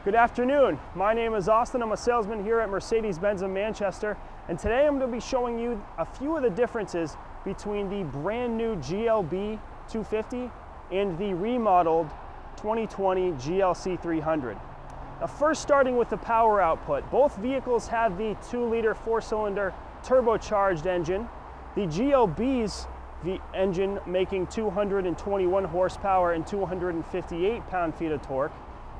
Good afternoon. My name is Austin. I'm a salesman here at Mercedes-Benz of Manchester, and today I'm going to be showing you a few of the differences between the brand new GLB250 and the remodeled 2020 GLC300. Now, first starting with the power output, both vehicles have the 2-liter 4-cylinder turbocharged engine. The GLB's engine making 221 horsepower and 258 pound-feet of torque.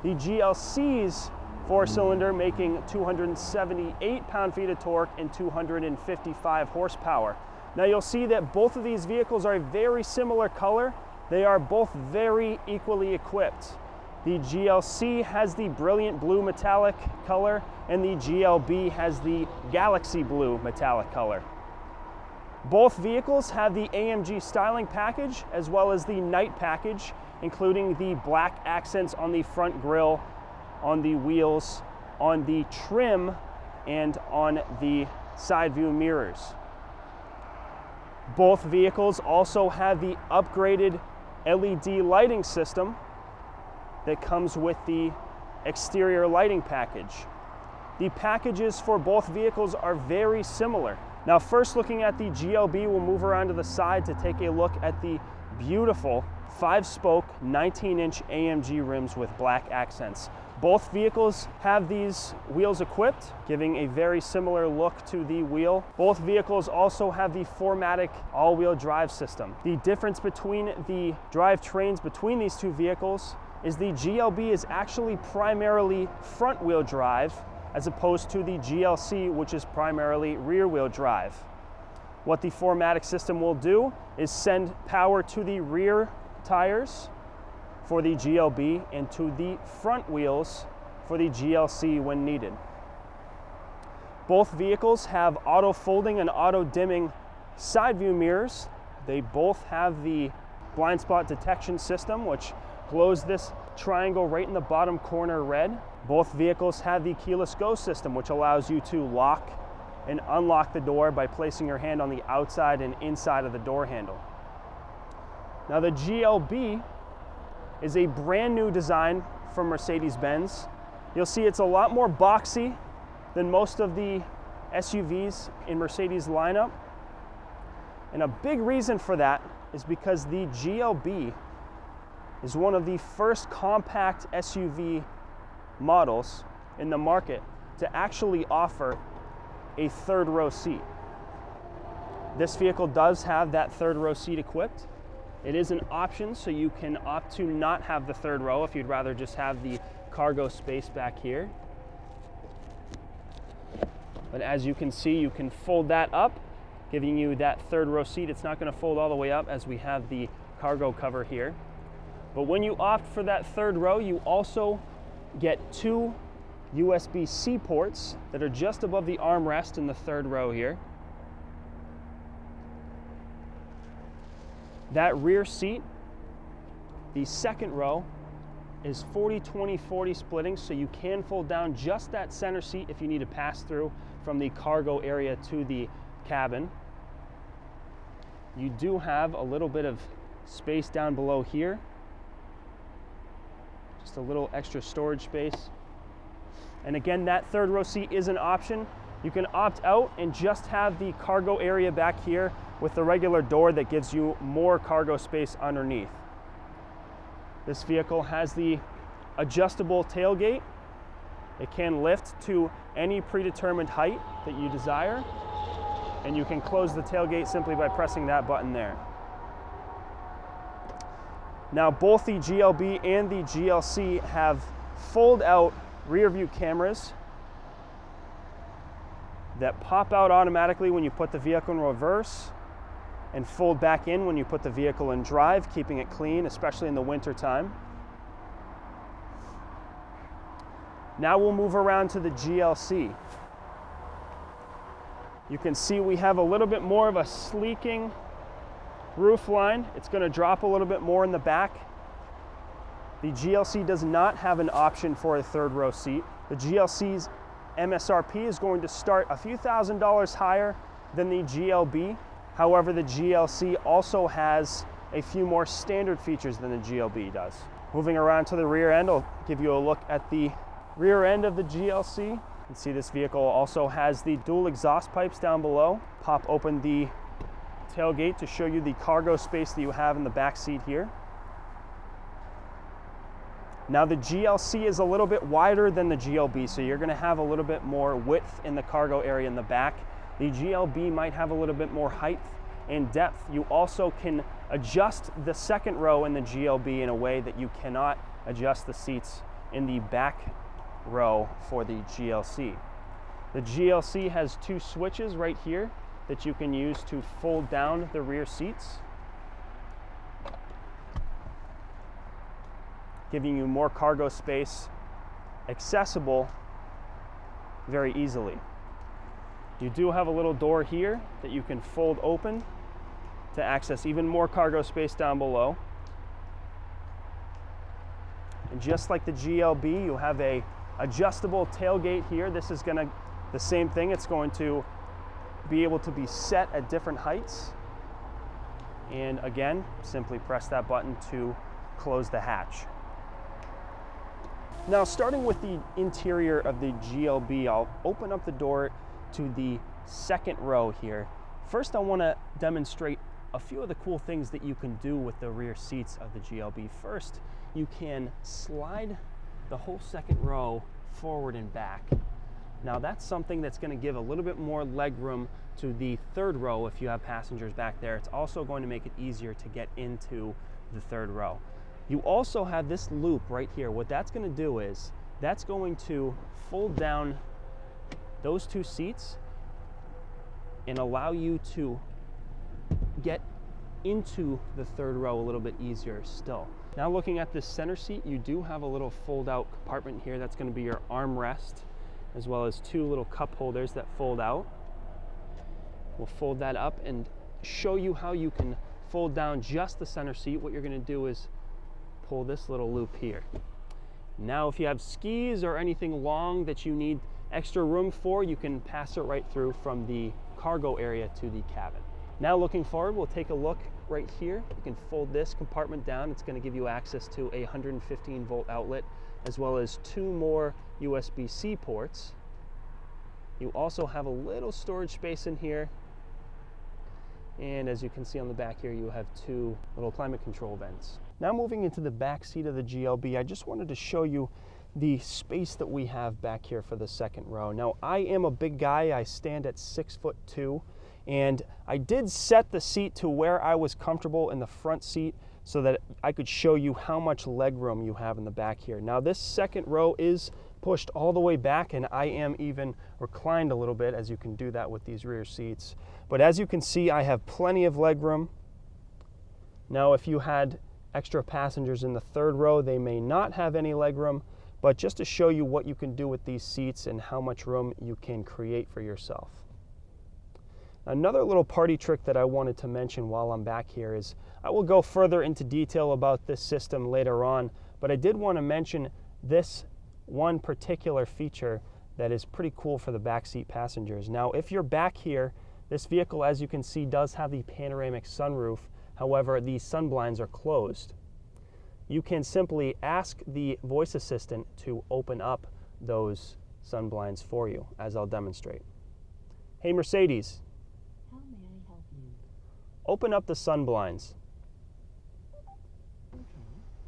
The GLC's 4-cylinder making 278 pound-feet of torque and 255 horsepower. Now you'll see that both of these vehicles are a very similar color. They are both very equally equipped. The GLC has the brilliant blue metallic color, and the GLB has the galaxy blue metallic color. Both vehicles have the AMG styling package as well as the night package, including the black accents on the front grille, on the wheels, on the trim, and on the side view mirrors. Both vehicles also have the upgraded LED lighting system that comes with the exterior lighting package. The packages for both vehicles are very similar. Now, first looking at the GLB, we'll move around to the side to take a look at the beautiful 5-spoke 19-inch AMG rims with black accents. Both vehicles have these wheels equipped, giving a very similar look to the wheel. Both vehicles also have the 4MATIC all-wheel drive system. The difference between the drivetrains between these two vehicles is the GLB is actually primarily front-wheel drive, as opposed to the GLC, which is primarily rear-wheel drive. What the 4MATIC system will do is send power to the rear tires for the GLB and to the front wheels for the GLC when needed. Both vehicles have auto folding and auto dimming side view mirrors. They both have the blind spot detection system, which glows this triangle right in the bottom corner red. Both vehicles have the keyless go system, which allows you to lock and unlock the door by placing your hand on the outside and inside of the door handle. Now, the GLB is a brand new design from Mercedes-Benz. You'll see it's a lot more boxy than most of the SUVs in Mercedes lineup. And a big reason for that is because the GLB is one of the first compact SUV models in the market to actually offer a third-row seat. This vehicle does have that third-row seat equipped. It is an option, so you can opt to not have the third row if you'd rather just have the cargo space back here. But as you can see, you can fold that up, giving you that third-row seat. It's not going to fold all the way up as we have the cargo cover here. But when you opt for that third row, you also get 2 USB-C ports that are just above the armrest in the third row here. That rear seat, the second row, is 40-20-40 splitting, so you can fold down just that center seat if you need to pass through from the cargo area to the cabin. You do have a little bit of space down below here. Just a little extra storage space. And again, that third row seat is an option. You can opt out and just have the cargo area back here with the regular door that gives you more cargo space underneath. This vehicle has the adjustable tailgate. It can lift to any predetermined height that you desire, and you can close the tailgate simply by pressing that button there. Now, both the GLB and the GLC have fold-out rear view cameras that pop out automatically when you put the vehicle in reverse and fold back in when you put the vehicle in drive, keeping it clean, especially in the winter time. Now we'll move around to the GLC. You can see we have a little bit more of a sleeking roof line. It's going to drop a little bit more in the back. The GLC does not have an option for a third row seat. The GLC's MSRP is going to start a few $1,000s higher than the GLB. However, the GLC also has a few more standard features than the GLB does. Moving around to the rear end, I'll give you a look at the rear end of the GLC. You can see this vehicle also has the dual exhaust pipes down below. Pop open the tailgate to show you the cargo space that you have in the back seat here. Now the GLC is a little bit wider than the GLB, so you're going to have a little bit more width in the cargo area in the back. The GLB might have a little bit more height and depth. You also can adjust the second row in the GLB in a way that you cannot adjust the seats in the back row for the GLC. The GLC has two switches right here that you can use to fold down the rear seats, giving you more cargo space, accessible very easily. You do have a little door here that you can fold open to access even more cargo space down below. And just like the GLB, you have a adjustable tailgate here. This is the same thing. It's going to be able to be set at different heights. And again, simply press that button to close the hatch. Now, starting with the interior of the GLB, I'll open up the door to the second row here. First, I want to demonstrate a few of the cool things that you can do with the rear seats of the GLB. First, you can slide the whole second row forward and back. Now, that's something that's going to give a little bit more leg room to the third row if you have passengers back there. It's also going to make it easier to get into the third row. You also have this loop right here. What that's going to do is that's going to fold down those two seats and allow you to get into the third row a little bit easier still. Now, looking at this center seat, you do have a little fold out compartment here. That's going to be your armrest, as well as two little cup holders that fold out. We'll fold that up and show you how you can fold down just the center seat. What you're going to do is pull this little loop here. Now, if you have skis or anything long that you need extra room for, you can pass it right through from the cargo area to the cabin. Now, looking forward, we'll take a look right here. You can fold this compartment down. It's going to give you access to a 115 volt outlet, as well as two more USB-C ports. You also have a little storage space in here. And as you can see on the back here, you have two little climate control vents. Now, moving into the back seat of the GLB, I just wanted to show you the space that we have back here for the second row. Now, I am a big guy. I stand at 6'2", and I did set the seat to where I was comfortable in the front seat so that I could show you how much leg room you have in the back here. Now, this second row is pushed all the way back, and I am even reclined a little bit, as you can do that with these rear seats. But as you can see, I have plenty of leg room. Now, if you had extra passengers in the third row, they may not have any leg room, but just to show you what you can do with these seats and how much room you can create for yourself. Another little party trick that I wanted to mention while I'm back here is, I will go further into detail about this system later on, but I did want to mention this one particular feature that is pretty cool for the backseat passengers. Now, if you're back here, this vehicle, as you can see, does have the panoramic sunroof. However, these sun blinds are closed. You can simply ask the voice assistant to open up those sun blinds for you, as I'll demonstrate. Hey, Mercedes. How may I help you? Open up the sun blinds. Okay,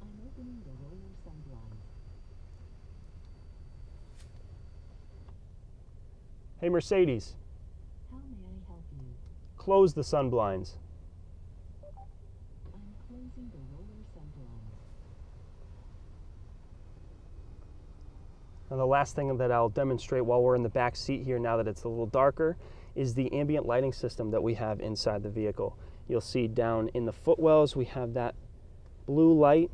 I'm opening the roller sun blinds. Hey, Mercedes. How may I help you? Close the sun blinds. I'm closing the roller sun blinds. Now, the last thing that I'll demonstrate while we're in the back seat here, now that it's a little darker, is the ambient lighting system that we have inside the vehicle. You'll see down in the footwells, we have that blue light.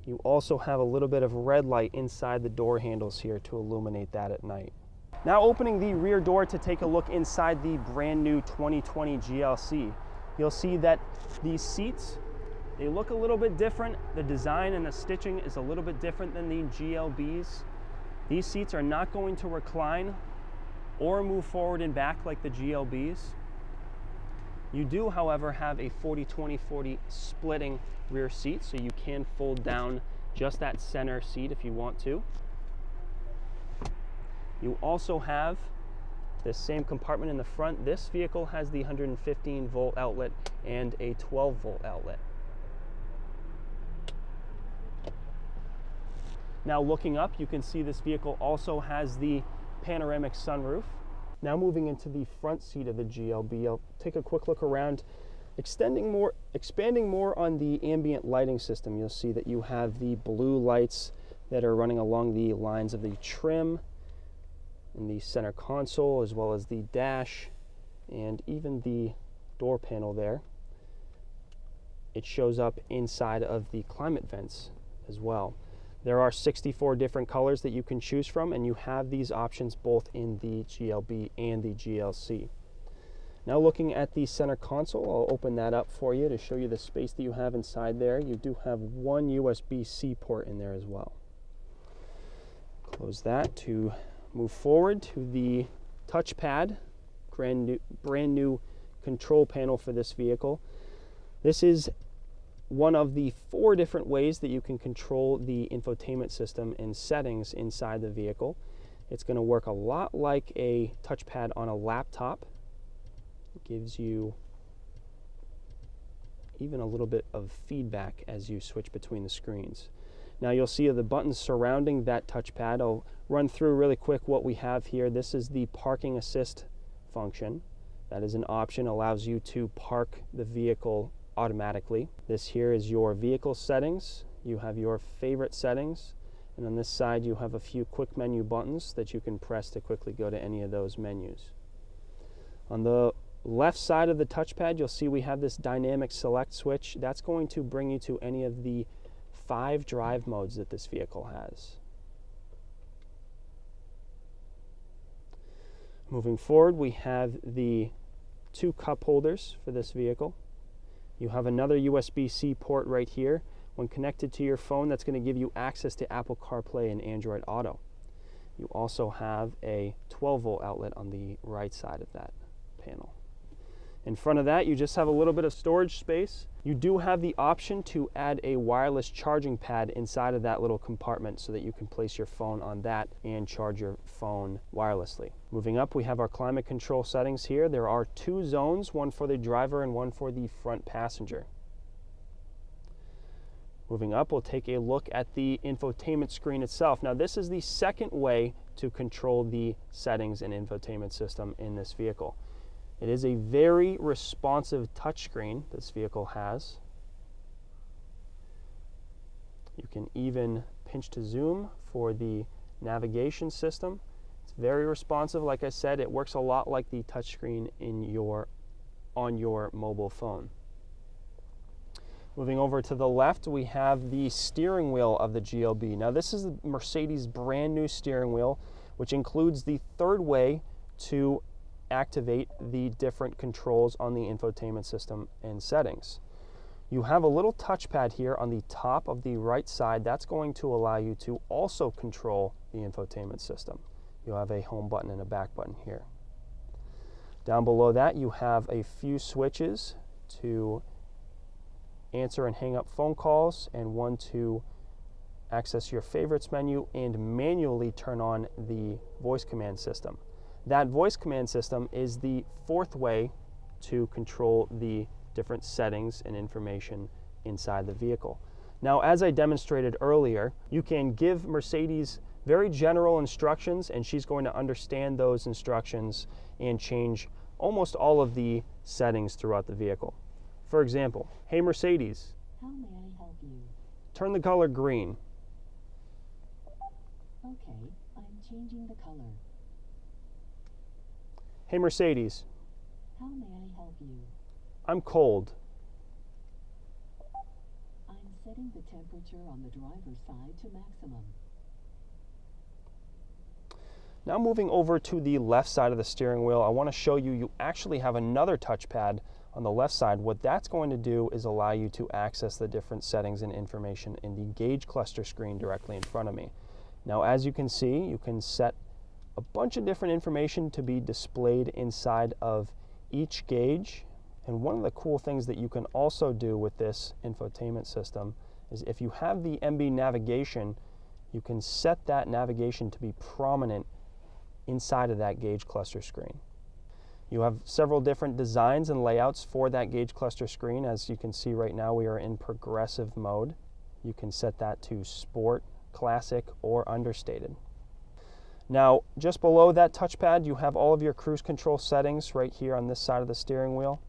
You also have a little bit of red light inside the door handles here to illuminate that at night. Now, opening the rear door to take a look inside the brand new 2020 GLC, you'll see that these seats, they look a little bit different. The design and the stitching is a little bit different than the GLBs. These seats are not going to recline or move forward and back like the GLBs. You do, however, have a 40-20-40 splitting rear seat, so you can fold down just that center seat if you want to. You also have this same compartment in the front. This vehicle has the 115 volt outlet and a 12 volt outlet. Now looking up, you can see this vehicle also has the panoramic sunroof. Now moving into the front seat of the GLB, I'll take a quick look around. Expanding more on the ambient lighting system, you'll see that you have the blue lights that are running along the lines of the trim in the center console, as well as the dash and even the door panel there. It shows up inside of the climate vents as well. There are 64 different colors that you can choose from, and you have these options both in the GLB and the GLC. Now looking at the center console, I'll open that up for you to show you the space that you have inside there. You do have one USB-C port in there as well. Close that to move forward to the touchpad, brand new control panel for this vehicle. This is one of the 4 different ways that you can control the infotainment system and settings inside the vehicle. It's going to work a lot like a touchpad on a laptop. It gives you even a little bit of feedback as you switch between the screens. Now you'll see the buttons surrounding that touchpad. I'll run through really quick what we have here. This is the parking assist function. That is an option, allows you to park the vehicle automatically. This here is your vehicle settings. You have your favorite settings, and on this side you have a few quick menu buttons that you can press to quickly go to any of those menus. On the left side of the touchpad, you'll see we have this dynamic select switch. That's going to bring you to any of the 5 drive modes that this vehicle has. Moving forward, we have the 2 cup holders for this vehicle. You have another USB-C port right here. When connected to your phone, that's going to give you access to Apple CarPlay and Android Auto. You also have a 12 volt outlet on the right side of that panel. In front of that, you just have a little bit of storage space. You do have the option to add a wireless charging pad inside of that little compartment so that you can place your phone on that and charge your phone wirelessly. Moving up, we have our climate control settings here. There are 2 zones, one for the driver and one for the front passenger. Moving up, we'll take a look at the infotainment screen itself. Now, this is the second way to control the settings and infotainment system in this vehicle. It is a very responsive touchscreen this vehicle has. You can even pinch to zoom for the navigation system. It's very responsive. Like I said, it works a lot like the touchscreen on your mobile phone. Moving over to the left, we have the steering wheel of the GLB. Now, this is the Mercedes brand new steering wheel, which includes the 3rd way to activate the different controls on the infotainment system and settings. You have a little touchpad here on the top of the right side. That's going to allow you to also control the infotainment system. You'll have a home button and a back button here. Down below that, you have a few switches to answer and hang up phone calls, and one to access your favorites menu and manually turn on the voice command system. That voice command system is the 4th way to control the different settings and information inside the vehicle. Now, as I demonstrated earlier, you can give Mercedes very general instructions, and she's going to understand those instructions and change almost all of the settings throughout the vehicle. For example, hey Mercedes, How may I help you? turn the color green. Okay, I'm changing the color. Hey Mercedes, How may I help you? I'm cold. I'm setting the temperature on the driver's side to maximum. Now moving over to the left side of the steering wheel, I want to show you, you actually have another touchpad on the left side. What that's going to do is allow you to access the different settings and information in the gauge cluster screen directly in front of me. Now, as you can see, you can set a bunch of different information to be displayed inside of each gauge. And one of the cool things that you can also do with this infotainment system is if you have the MB navigation, you can set that navigation to be prominent inside of that gauge cluster screen. You have several different designs and layouts for that gauge cluster screen. As you can see right now, we are in progressive mode. You can set that to sport, classic, or understated. Now, just below that touchpad, you have all of your cruise control settings right here on this side of the steering wheel.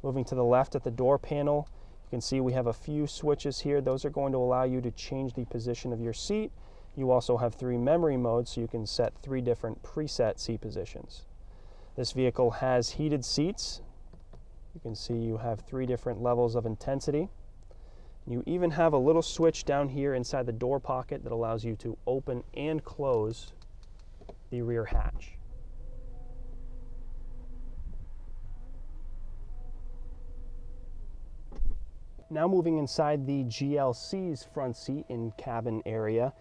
Moving to the left at the door panel, you can see we have a few switches here. Those are going to allow you to change the position of your seat. You also have 3 memory modes, so you can set 3 different preset seat positions. This vehicle has heated seats. You can see you have 3 different levels of intensity. You even have a little switch down here inside the door pocket that allows you to open and close the rear hatch. Now moving inside the GLC's front seat and cabin area.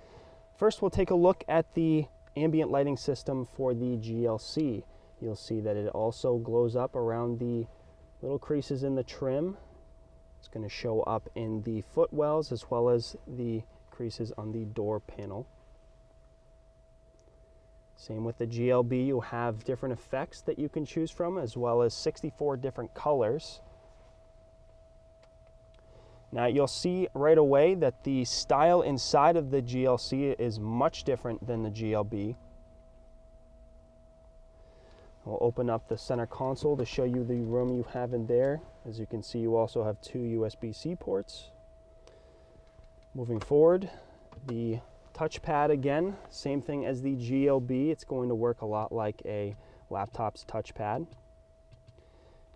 First, we'll take a look at the ambient lighting system for the GLC. You'll see that it also glows up around the little creases in the trim. It's going to show up in the footwells as well as the creases on the door panel. Same with the GLB, you have different effects that you can choose from, as well as 64 different colors. Now you'll see right away that the style inside of the GLC is much different than the GLB. We'll open up the center console to show you the room you have in there. As you can see, you also have 2 USB-C ports. Moving forward, the touchpad again, same thing as the GLB. It's going to work a lot like a laptop's touchpad.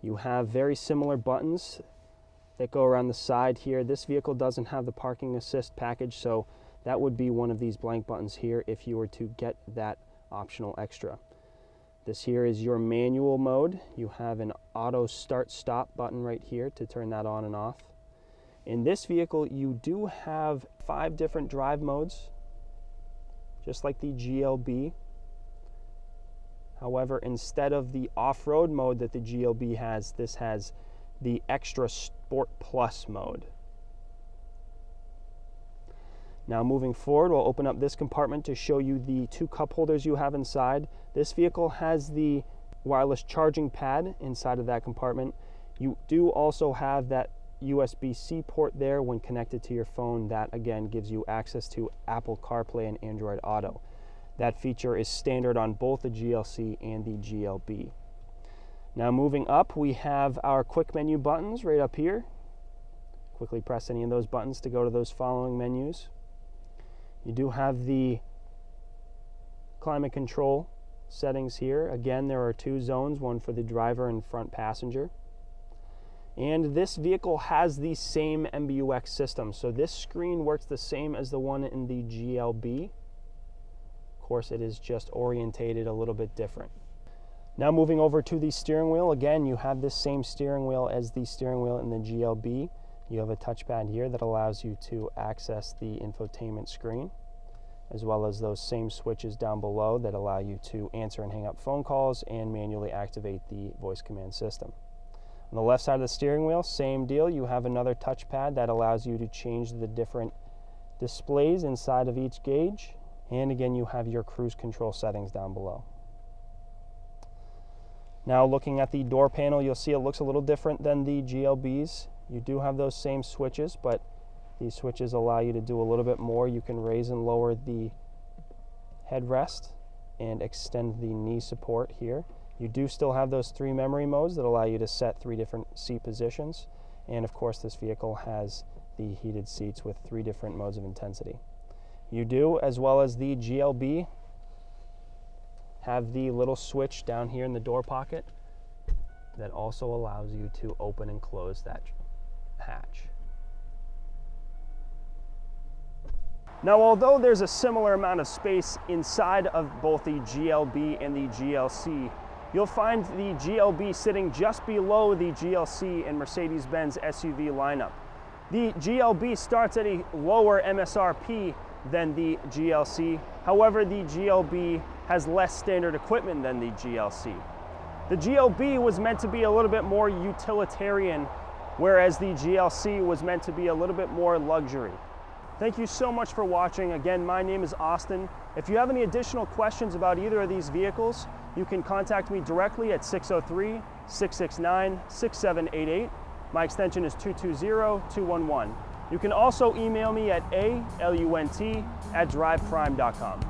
You have very similar buttons that go around the side here. This vehicle doesn't have the parking assist package, so that would be one of these blank buttons here if you were to get that optional extra. This here is your manual mode. You have an auto start stop button right here to turn that on and off. In this vehicle, you do have 5 different drive modes, just like the GLB. However, instead of the off-road mode that the GLB has, this has the Extra Sport Plus mode. Now moving forward, we'll open up this compartment to show you the 2 cup holders you have inside. This vehicle has the wireless charging pad inside of that compartment. You do also have that USB-C port there when connected to your phone. That again gives you access to Apple CarPlay and Android Auto. That feature is standard on both the GLC and the GLB. Now moving up, we have our quick menu buttons right up here. Quickly press any of those buttons to go to those following menus. You do have the climate control settings here. Again, there are 2 zones, one for the driver and front passenger. And this vehicle has the same MBUX system, so this screen works the same as the one in the GLB. Of course, it is just orientated a little bit different. Now moving over to the steering wheel, again, you have this same steering wheel as the steering wheel in the GLB. You have a touchpad here that allows you to access the infotainment screen, as well as those same switches down below that allow you to answer and hang up phone calls and manually activate the voice command system. On the left side of the steering wheel, same deal. You have another touchpad that allows you to change the different displays inside of each gauge. And again, you have your cruise control settings down below. Now looking at the door panel, you'll see it looks a little different than the GLB's. You do have those same switches, but these switches allow you to do a little bit more. You can raise and lower the headrest and extend the knee support here. You do still have those 3 memory modes that allow you to set 3 different seat positions. And of course, this vehicle has the heated seats with 3 different modes of intensity. You do, as well as the GLB, have the little switch down here in the door pocket that also allows you to open and close that hatch. Now, although there's a similar amount of space inside of both the GLB and the GLC, you'll find the GLB sitting just below the GLC and Mercedes-Benz SUV lineup. The GLB starts at a lower MSRP than the GLC. However, the GLB has less standard equipment than the GLC. The GLB was meant to be a little bit more utilitarian, whereas the GLC was meant to be a little bit more luxury. Thank you so much for watching. Again, my name is Austin. If you have any additional questions about either of these vehicles, you can contact me directly at 603-669-6788. My extension is 220-211. You can also email me at alunt@driveprime.com.